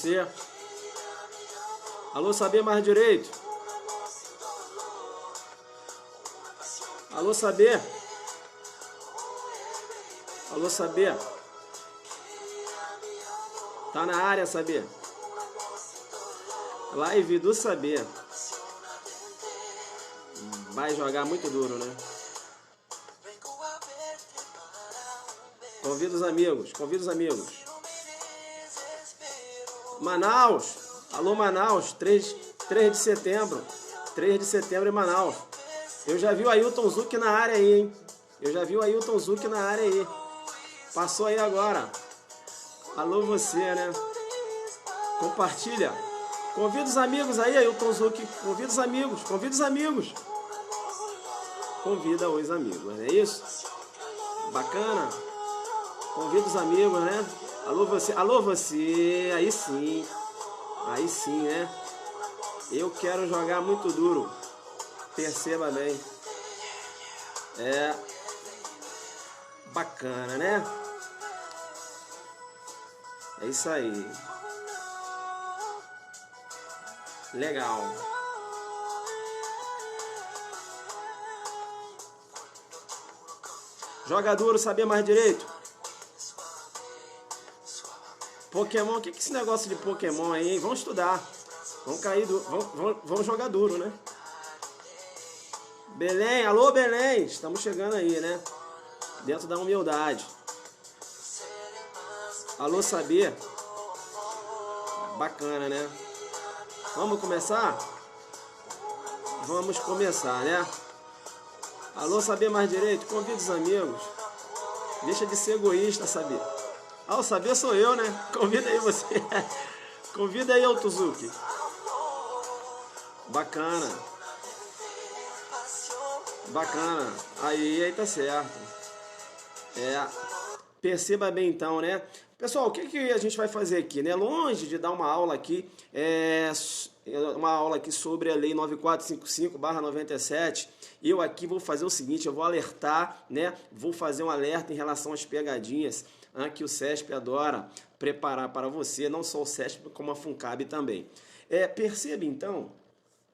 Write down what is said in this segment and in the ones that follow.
você. Alô, Saber Mais Direito. Alô, Saber. Alô, Saber. Tá na área, Saber. Live do Saber. Vai jogar muito duro, né? Convida os amigos, convida os amigos. Manaus. Alô, Manaus. 3 de setembro. 3 de setembro em Manaus. Eu já vi o Ailton Zuc na área aí, hein? Eu já vi o Ailton Zuc na área aí. Passou aí agora. Alô, você, né? Compartilha. Convida os amigos aí, Ailton Zuc. Convida os amigos, convida os amigos. Convida os amigos, não é isso? Bacana. Convida os amigos, né? Alô, você. Alô, você. Aí sim. Aí sim, né? Eu quero jogar muito duro. Perceba bem. É bacana, né? É isso aí. Legal. Joga duro, Saber Mais Direito. Pokémon, o que é esse negócio de Pokémon aí, hein? Vamos estudar. Vamos cair, vamos jogar duro, né? Belém, alô Belém, estamos chegando aí, né? Dentro da humildade. Alô Saber. Bacana, né? Vamos começar? Vamos começar, né? Alô Saber Mais Direito, convida os amigos. Deixa de ser egoísta, Saber. Ah, o Saber sou eu, né? Convida aí você. Convida aí, Ailton Zuc. Bacana. Bacana. Aí tá certo. Perceba bem então, né? Pessoal, o que a gente vai fazer aqui, né? Longe de dar uma aula aqui, uma aula aqui sobre a Lei 9455/97, eu aqui vou fazer o seguinte, eu vou alertar, né? Vou fazer um alerta em relação às pegadinhas que o CESP adora preparar para você, não só o CESP, como a FUNCAB também. Perceba então,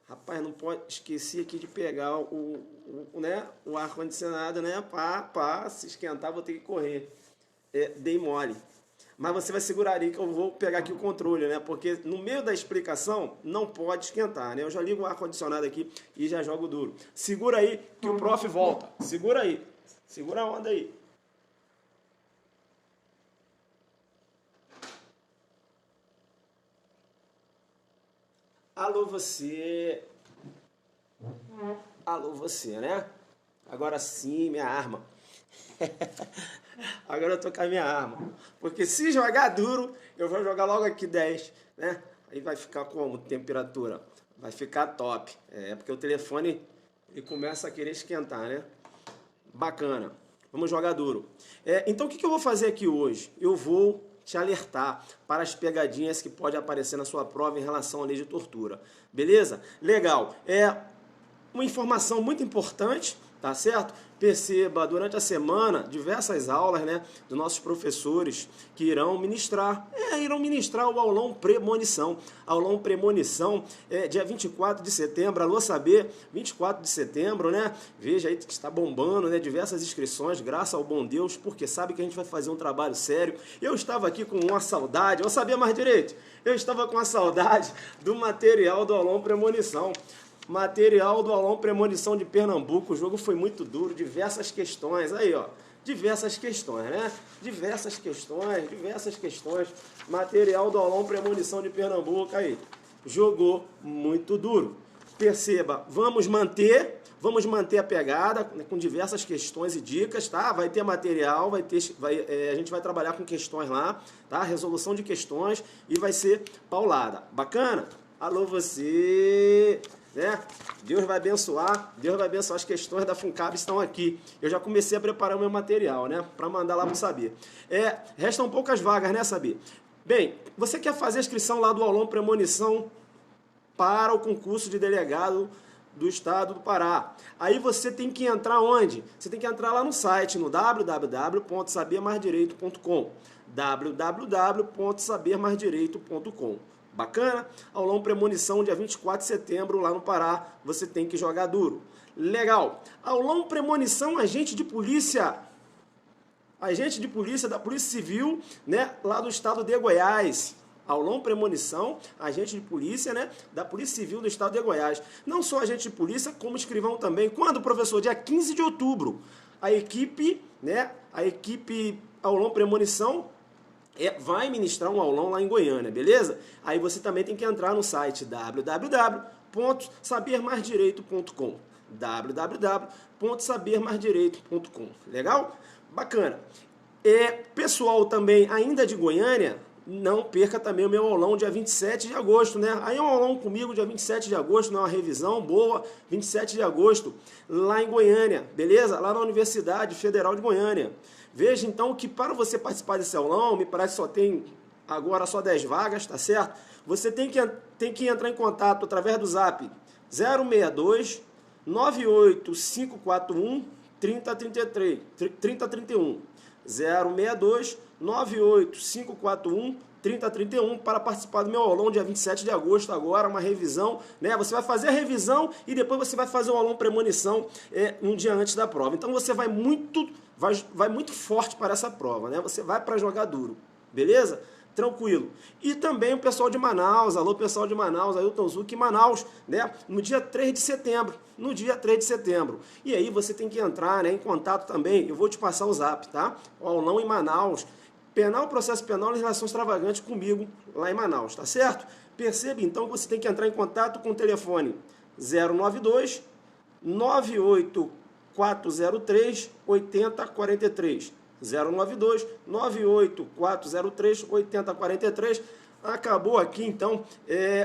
rapaz, não pode esquecer aqui de pegar o ar-condicionado, né? Para se esquentar, vou ter que correr. Dei mole. Mas você vai segurar aí que eu vou pegar aqui o controle, né? Porque no meio da explicação não pode esquentar, né? Eu já ligo o ar-condicionado aqui e já jogo duro. Segura aí que o prof volta. Segura aí. Segura a onda aí. Alô, você. Alô, você, né? Agora sim, minha arma. Agora eu tô com a minha arma. Porque se jogar duro, eu vou jogar logo aqui 10, né? Aí vai ficar como? Temperatura. Vai ficar top. Porque o telefone ele começa a querer esquentar, né? Bacana. Vamos jogar duro. Então o que eu vou fazer aqui hoje? Eu vou te alertar para as pegadinhas que podem aparecer na sua prova em relação à lei de tortura. Beleza? Legal. Uma informação muito importante, tá certo? Perceba, durante a semana, diversas aulas, né, dos nossos professores que irão ministrar o aulão Premonição. Aulão Premonição, dia 24 de setembro, alô Saber, 24 de setembro, né? Veja aí que está bombando, né? Diversas inscrições, graças ao bom Deus, porque sabe que a gente vai fazer um trabalho sério. Eu estava aqui com uma saudade, eu sabia mais direito, eu estava com a saudade do material do aulão Premonição. Material do aulão Premonição de Pernambuco, o jogo foi muito duro, diversas questões, aí ó, diversas questões, né? Diversas questões, material do aulão Premonição de Pernambuco, aí, jogou muito duro. Perceba, vamos manter a pegada com diversas questões e dicas, tá? Vai ter material, a gente vai trabalhar com questões lá, tá? Resolução de questões e vai ser paulada. Bacana? Alô você... né? Deus vai abençoar, as questões da FUNCAB estão aqui. Eu já comecei a preparar o meu material, né? Para mandar lá para o Saber. Restam poucas vagas, né, Saber? Bem, você quer fazer a inscrição lá do aulão Premonição para o concurso de delegado do Estado do Pará. Aí você tem que entrar onde? Você tem que entrar lá no site, no www.sabermaisdireito.com, www.sabermaisdireito.com. Bacana? Aulão Premonição, dia 24 de setembro, lá no Pará, você tem que jogar duro. Legal. Aulão Premonição, agente de polícia da Polícia Civil, né, lá do estado de Goiás. Aulão Premonição, agente de polícia, né, da Polícia Civil do estado de Goiás. Não só agente de polícia, como escrivão também. Quando, professor? Dia 15 de outubro. A equipe Aulão Premonição vai ministrar um aulão lá em Goiânia, beleza? Aí você também tem que entrar no site www.sabermaisdireito.com, www.sabermaisdireito.com. Legal? Bacana. Pessoal também ainda de Goiânia, não perca também o meu aulão dia 27 de agosto, né? Aí é um aulão comigo dia 27 de agosto, né? Uma revisão boa, 27 de agosto, lá em Goiânia, beleza? Lá na Universidade Federal de Goiânia. Veja então que para você participar desse aulão, me parece que só tem agora só 10 vagas, tá certo? Você tem que entrar em contato através do zap 062 98541 3031. 062 98541 3031 para participar do meu aulão dia 27 de agosto, agora uma revisão, né? Você vai fazer a revisão e depois você vai fazer o aulão premonição um dia antes da prova. Então você vai muito forte para essa prova, né? Você vai para jogar duro, beleza? Tranquilo. E também o pessoal de Manaus, alô pessoal de Manaus, Ailton Zuc em Manaus, né? No dia 3 de setembro, E aí você tem que entrar, né, em contato também, eu vou te passar o zap, tá? O aulão em Manaus, processo penal e relação extravagante comigo lá em Manaus, tá certo? Perceba então que você tem que entrar em contato com o telefone 092 98403 8043. 092 98403 8043. Acabou aqui então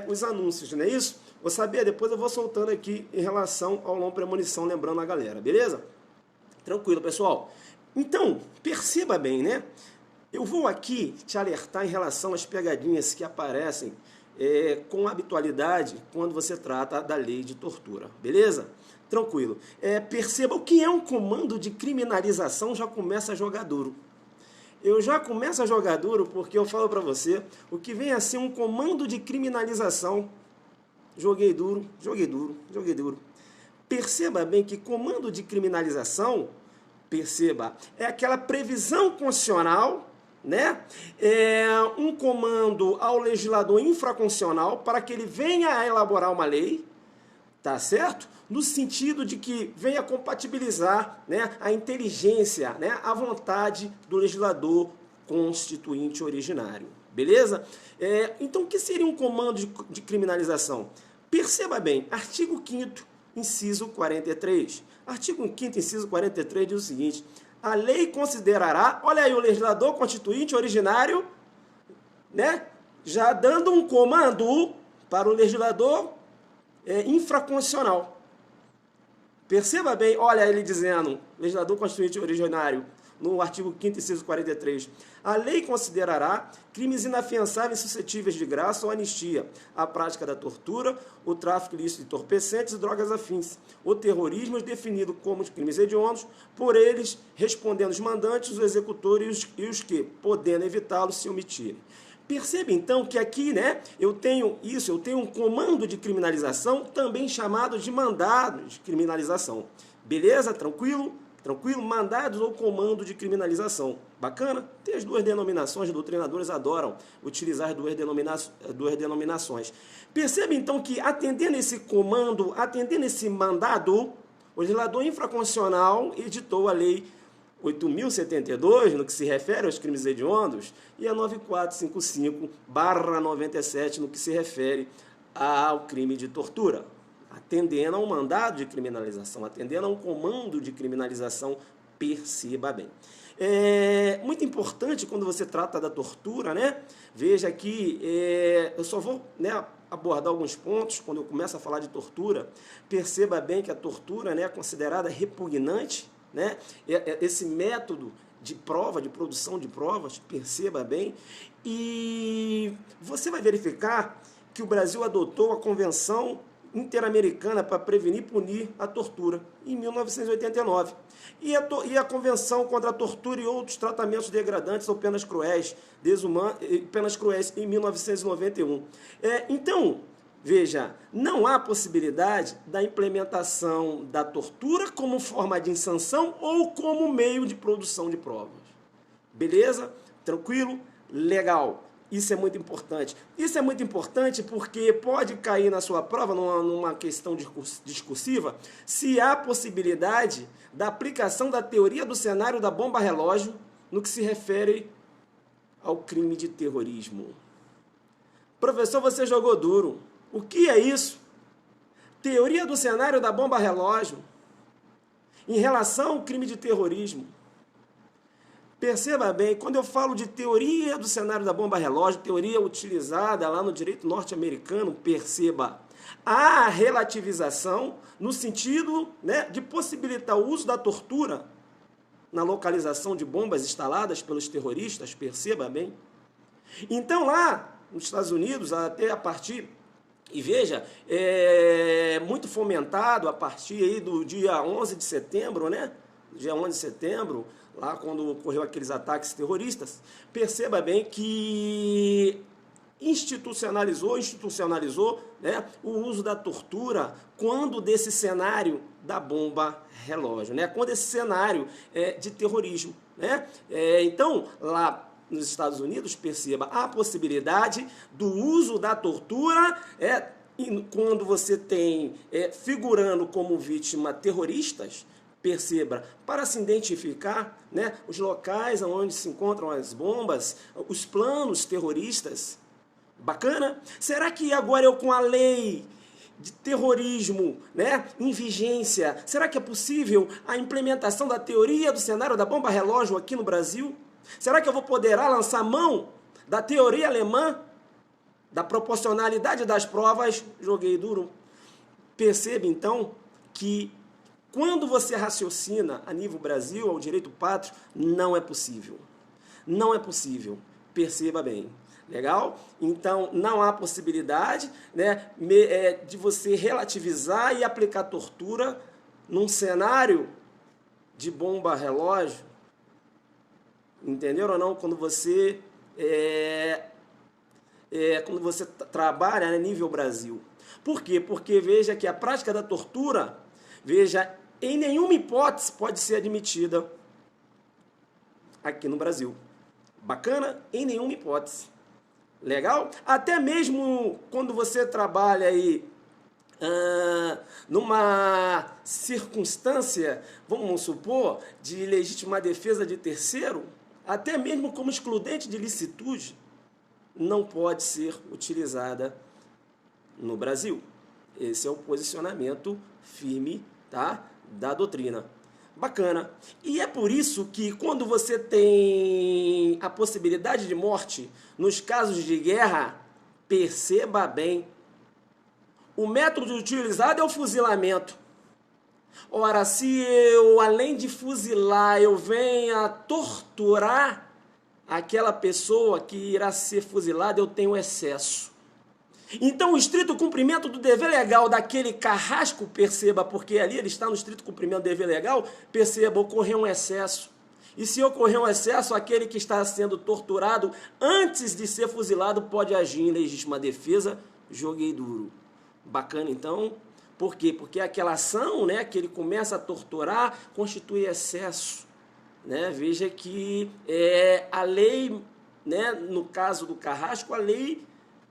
os anúncios, não é isso? Vou saber, depois eu vou soltando aqui em relação ao aulão premonição, lembrando a galera, beleza? Tranquilo, pessoal. Então, perceba bem, né? Eu vou aqui te alertar em relação às pegadinhas que aparecem com habitualidade quando você trata da lei de tortura, beleza? Tranquilo. Perceba o que é um comando de criminalização, já começa a jogar duro. Eu já começo a jogar duro porque eu falo para você, o que vem a ser um comando de criminalização, joguei duro. Perceba bem que comando de criminalização, é aquela previsão constitucional, né? É um comando ao legislador infraconstitucional para que ele venha a elaborar uma lei, tá certo? No sentido de que venha compatibilizar, né, a inteligência, né, a vontade do legislador constituinte originário. Beleza? Então, o que seria um comando de criminalização? Perceba bem, artigo 5º, inciso 43. Artigo 5º, inciso 43 diz o seguinte: a lei considerará, olha aí o legislador constituinte originário, né, já dando um comando para o legislador infraconstitucional. Perceba bem, olha ele dizendo, legislador constituinte originário, no artigo 5º, inciso 43, a lei considerará crimes inafiançáveis suscetíveis de graça ou anistia, a prática da tortura, o tráfico ilícito de entorpecentes e drogas afins, o terrorismo definido como crimes hediondos, por eles respondendo os mandantes, os executores e os que, podendo evitá-los, se omitirem. Percebe então que aqui, né, eu tenho um comando de criminalização, também chamado de mandado de criminalização. Beleza? Tranquilo? Tranquilo? Mandados ou comando de criminalização. Bacana? Tem as duas denominações, os doutrinadores adoram utilizar as duas denominações. Percebe então que, atendendo esse comando, atendendo esse mandado, o legislador infraconstitucional editou a lei 8.072, no que se refere aos crimes hediondos, e a 9455/97, no que se refere ao crime de tortura, atendendo a um mandado de criminalização, atendendo a um comando de criminalização, perceba bem. Muito importante quando você trata da tortura, né? Veja que eu só vou, né, abordar alguns pontos quando eu começo a falar de tortura. Perceba bem que a tortura, né, é considerada repugnante, né? Esse método de prova, de produção de provas, perceba bem, e você vai verificar que o Brasil adotou a Convenção Interamericana para Prevenir e Punir a Tortura, em 1989. E a Convenção contra a Tortura e Outros Tratamentos Degradantes ou Penas Cruéis, em 1991. Então, veja, não há possibilidade da implementação da tortura como forma de sanção ou como meio de produção de provas. Beleza? Tranquilo? Legal. Isso é muito importante. Isso é muito importante porque pode cair na sua prova, numa questão discursiva, se há possibilidade da aplicação da teoria do cenário da bomba relógio no que se refere ao crime de terrorismo. Professor, você jogou duro. O que é isso? Teoria do cenário da bomba relógio em relação ao crime de terrorismo. Perceba bem, quando eu falo de teoria do cenário da bomba relógio, teoria utilizada lá no direito norte-americano, perceba, há relativização no sentido, né, de possibilitar o uso da tortura na localização de bombas instaladas pelos terroristas, perceba bem. Então lá nos Estados Unidos, até a partir, e veja, é muito fomentado a partir aí do dia 11 de setembro, né? Dia 11 de setembro, lá quando ocorreu aqueles ataques terroristas, perceba bem que institucionalizou, né, o uso da tortura quando desse cenário da bomba relógio, né, quando esse cenário de terrorismo. Né? Então, lá nos Estados Unidos, perceba a possibilidade do uso da tortura quando você tem figurando como vítima terroristas, perceba, para se identificar, né, os locais onde se encontram as bombas, os planos terroristas. Bacana? Será que agora eu, com a lei de terrorismo, né, em vigência, será que é possível a implementação da teoria do cenário da bomba relógio aqui no Brasil? Será que eu vou poder lançar mão da teoria alemã, da proporcionalidade das provas? Joguei duro. Perceba, então, que quando você raciocina a nível Brasil, ao direito pátrio, não é possível. Não é possível. Perceba bem. Legal? Então, não há possibilidade, né, de você relativizar e aplicar tortura num cenário de bomba relógio. Entenderam ou não? Quando você, trabalha a nível Brasil. Por quê? Porque veja que a prática da tortura, veja, em nenhuma hipótese pode ser admitida aqui no Brasil. Bacana? Em nenhuma hipótese. Legal? Até mesmo quando você trabalha aí numa circunstância, vamos supor, de legítima defesa de terceiro, até mesmo como excludente de licitude, não pode ser utilizada no Brasil. Esse é o posicionamento firme, tá, da doutrina. Bacana. E é por isso que quando você tem a possibilidade de morte nos casos de guerra, perceba bem, o método utilizado é o fuzilamento. Ora, se eu, além de fuzilar, eu venha torturar aquela pessoa que irá ser fuzilada, eu tenho excesso. Então, o estrito cumprimento do dever legal daquele carrasco, perceba, porque ali ele está no estrito cumprimento do dever legal, perceba, ocorreu um excesso. E se ocorrer um excesso, aquele que está sendo torturado antes de ser fuzilado pode agir em legítima defesa. Joguei duro. Bacana, então. Por quê? Porque aquela ação, né, que ele começa a torturar constitui excesso. Né? Veja que a lei, né, no caso do carrasco, a lei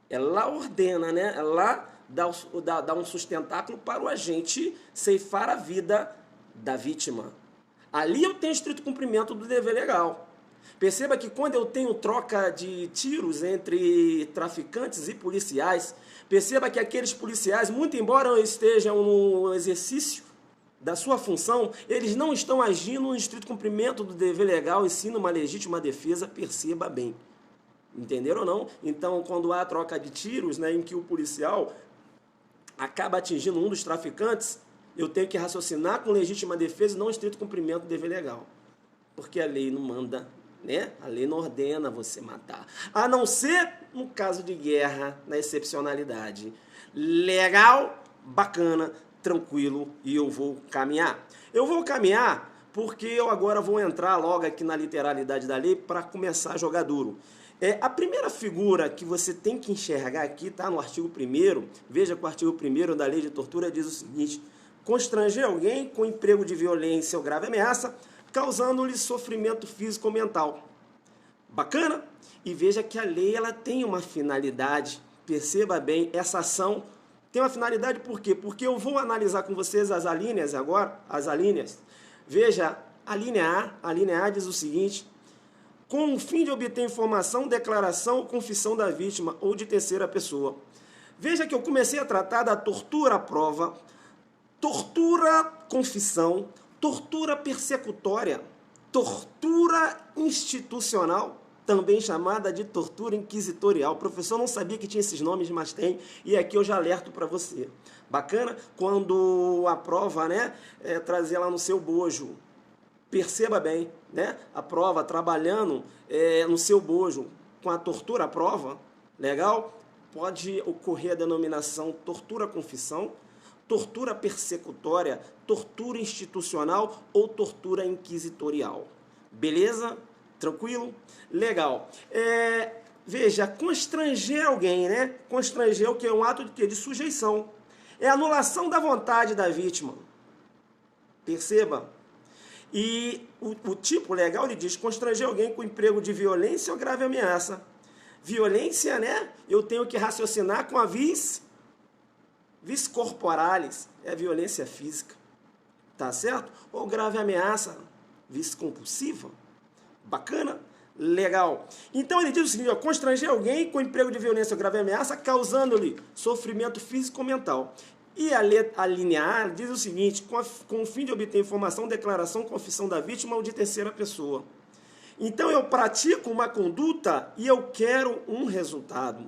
ela ordena, né? Ela dá um sustentáculo para o agente ceifar a vida da vítima. Ali eu tenho estrito cumprimento do dever legal. Perceba que quando eu tenho troca de tiros entre traficantes e policiais, perceba que aqueles policiais, muito embora estejam no exercício da sua função, eles não estão agindo no estrito cumprimento do dever legal e sim numa legítima defesa, perceba bem. Entenderam ou não? Então, quando há troca de tiros, né, em que o policial acaba atingindo um dos traficantes, eu tenho que raciocinar com legítima defesa e não estrito cumprimento do dever legal. Porque a lei não manda, né? A lei não ordena você matar. A não ser no caso de guerra, na excepcionalidade. Legal? bacana, tranquilo, e eu vou caminhar. Eu vou caminhar porque eu agora vou entrar logo aqui na literalidade da lei para começar a jogar duro. A primeira figura que você tem que enxergar aqui está no artigo 1º. Veja que o artigo 1º da lei de tortura diz o seguinte: constranger alguém com emprego de violência ou grave ameaça, causando-lhe sofrimento físico ou mental. Bacana? E veja que a lei ela tem uma finalidade. Perceba bem, essa ação tem uma finalidade por quê? Porque eu vou analisar com vocês as alíneas agora, as alíneas. Veja, a linha A diz o seguinte: com o fim de obter informação, declaração ou confissão da vítima ou de terceira pessoa. Veja que eu comecei a tratar da tortura à prova, tortura confissão, tortura persecutória, tortura institucional, também chamada de tortura inquisitorial. O professor não sabia que tinha esses nomes, mas tem, e aqui eu já alerto para você. Bacana? Quando a prova, né, trazer lá no seu bojo, perceba bem, né, a prova trabalhando no seu bojo com a tortura à prova, legal? Pode ocorrer a denominação tortura confissão, tortura persecutória, tortura institucional ou tortura inquisitorial. Beleza? Tranquilo? Legal. Veja, constranger alguém, né? Constranger o que é um ato de quê? De sujeição. É anulação da vontade da vítima. Perceba? E o tipo legal, ele diz, constranger alguém com emprego de violência ou grave ameaça. Violência, né? Eu tenho que raciocinar com a vis corporalis, é a violência física. Tá certo? Ou grave ameaça, vis compulsiva. Bacana? Legal. Então ele diz o seguinte, ó, constranger alguém com emprego de violência ou grave ameaça, causando-lhe sofrimento físico ou mental. E a linha A diz o seguinte, com o fim de obter informação, declaração, confissão da vítima ou de terceira pessoa. Então eu pratico uma conduta e eu quero um resultado.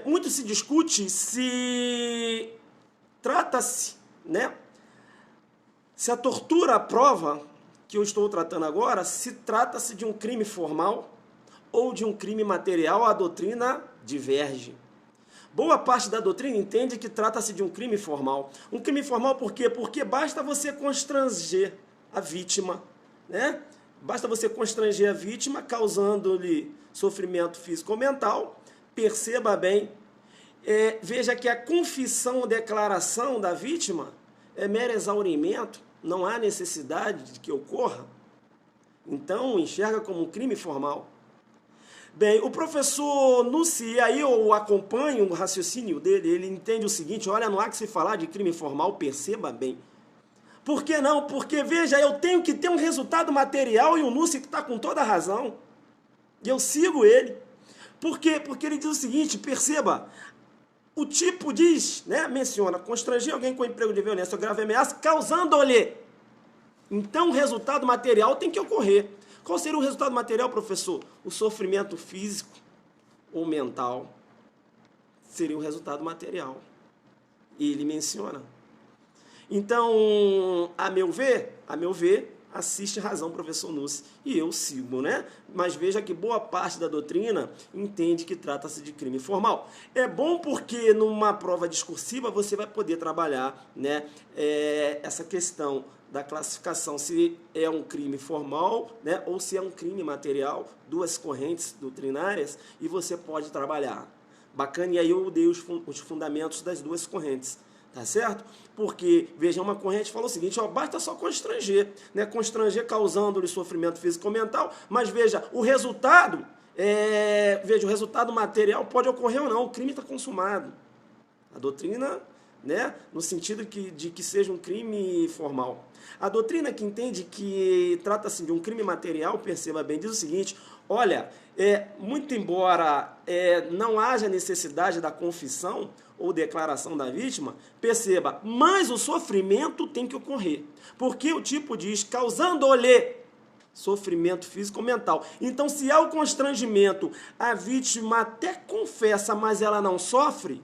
Muito se discute se trata-se, né? Se a tortura à prova que eu estou tratando agora, se trata-se de um crime formal ou de um crime material, a doutrina diverge. Boa parte da doutrina entende que trata-se de um crime formal. Um crime formal por quê? Porque basta você constranger a vítima, né? Basta você constranger a vítima, causando-lhe sofrimento físico ou mental. Perceba bem, veja que a confissão ou declaração da vítima é mero exaurimento, não há necessidade de que ocorra. Então, enxerga como um crime formal. Bem, o professor Nuci, aí eu acompanho o raciocínio dele, ele entende o seguinte, olha, não há que se falar de crime formal, perceba bem. Por que não? Porque, veja, eu tenho que ter um resultado material e o Nuci está com toda a razão. E eu sigo ele. Por quê? Porque ele diz o seguinte, perceba, o tipo diz, né, menciona, constranger alguém com emprego de violência ou grave ameaça, causando-lhe. Então, o resultado material tem que ocorrer. Qual seria o resultado material, professor? O sofrimento físico ou mental seria o resultado material. E ele menciona. Então, a meu ver, assiste razão, professor Nuci, e eu sigo, né? Mas veja que boa parte da doutrina entende que trata-se de crime formal. É bom porque numa prova discursiva você vai poder trabalhar, né, essa questão da classificação, se é um crime formal, né, ou se é um crime material, duas correntes doutrinárias, e você pode trabalhar. Bacana, e aí eu dei os fundamentos das duas correntes. Tá certo? Porque, veja, uma corrente falou o seguinte, ó, basta só constranger, né? Constranger causando-lhe sofrimento físico ou mental, mas veja, o resultado, o resultado material pode ocorrer ou não, o crime está consumado. A doutrina, né, no sentido de que seja um crime formal. A doutrina que entende que trata-se de um crime material, perceba bem, diz o seguinte, olha, muito embora não haja necessidade da confissão ou declaração da vítima, perceba, mas o sofrimento tem que ocorrer. Porque o tipo diz, causando-lhe sofrimento físico ou mental. Então, se há o constrangimento, a vítima até confessa, mas ela não sofre,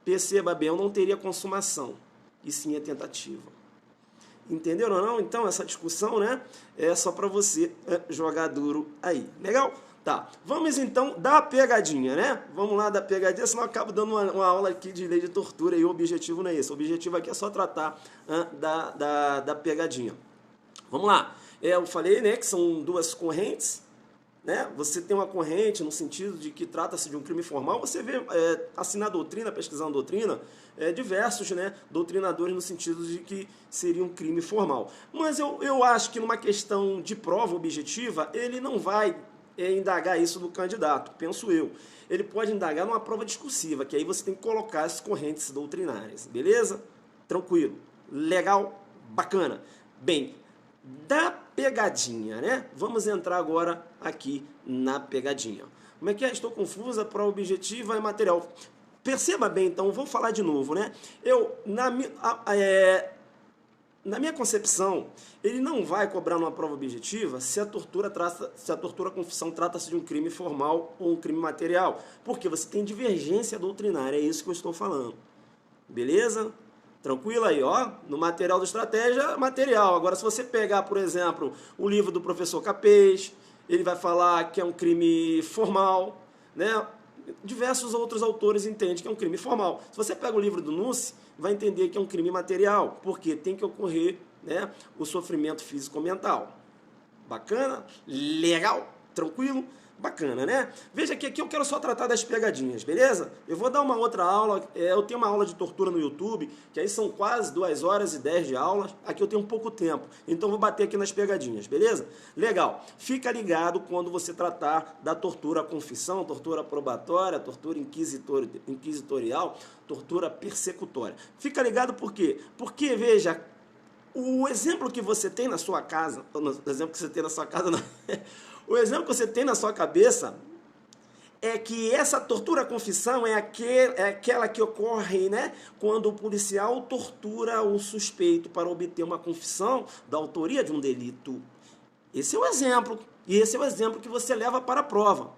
perceba bem, eu não teria consumação, e sim a tentativa. Entenderam ou não? Então, essa discussão, né, é só para você jogar duro aí. Legal? Tá, vamos então da pegadinha, né? Vamos lá da pegadinha, senão eu acabo dando uma aula aqui de lei de tortura e o objetivo não é esse. O objetivo aqui é só tratar da pegadinha. Vamos lá. Eu falei, né, que são duas correntes, né? Você tem uma corrente no sentido de que trata-se de um crime formal. Você vê, assim na doutrina, pesquisando doutrina, diversos, né, doutrinadores no sentido de que seria um crime formal. Mas eu acho que numa questão de prova objetiva, ele não vai indagar isso do candidato, penso eu. Ele pode indagar numa prova discursiva, que aí você tem que colocar as correntes doutrinárias, beleza? Tranquilo, legal, bacana. Bem, da pegadinha, né? Vamos entrar agora aqui na pegadinha. Como é que é? Estou confusa, prova objetiva e material. Perceba bem, então, vou falar de novo, né? Na minha concepção, ele não vai cobrar numa prova objetiva se a tortura confissão trata-se de um crime formal ou um crime material, porque você tem divergência doutrinária, é isso que eu estou falando. Beleza? Tranquilo aí, ó. No material do estratégia, material. Agora, se você pegar, por exemplo, o livro do professor Capês, ele vai falar que é um crime formal, né? Diversos outros autores entendem que é um crime formal. Se você pega o livro do Nusse, vai entender que é um crime material, porque tem que ocorrer, né, o sofrimento físico-mental. Bacana? Legal? Tranquilo? Bacana, né? Veja que aqui eu quero só tratar das pegadinhas, beleza? Eu vou dar uma outra aula, eu tenho uma aula de tortura no YouTube, que aí são quase 2 horas e 10 de aula, aqui eu tenho pouco tempo, então vou bater aqui nas pegadinhas, beleza? Legal. Fica ligado quando você tratar da tortura confissão, tortura probatória, tortura inquisitorial, tortura persecutória. Fica ligado por quê? Porque, veja, o exemplo que você tem na sua casa, o exemplo que você tem na sua casa não... O exemplo que você tem na sua cabeça é que essa tortura-confissão é aquela que ocorre, né, quando o policial tortura o suspeito para obter uma confissão da autoria de um delito. Esse é o exemplo, e esse é o exemplo que você leva para a prova.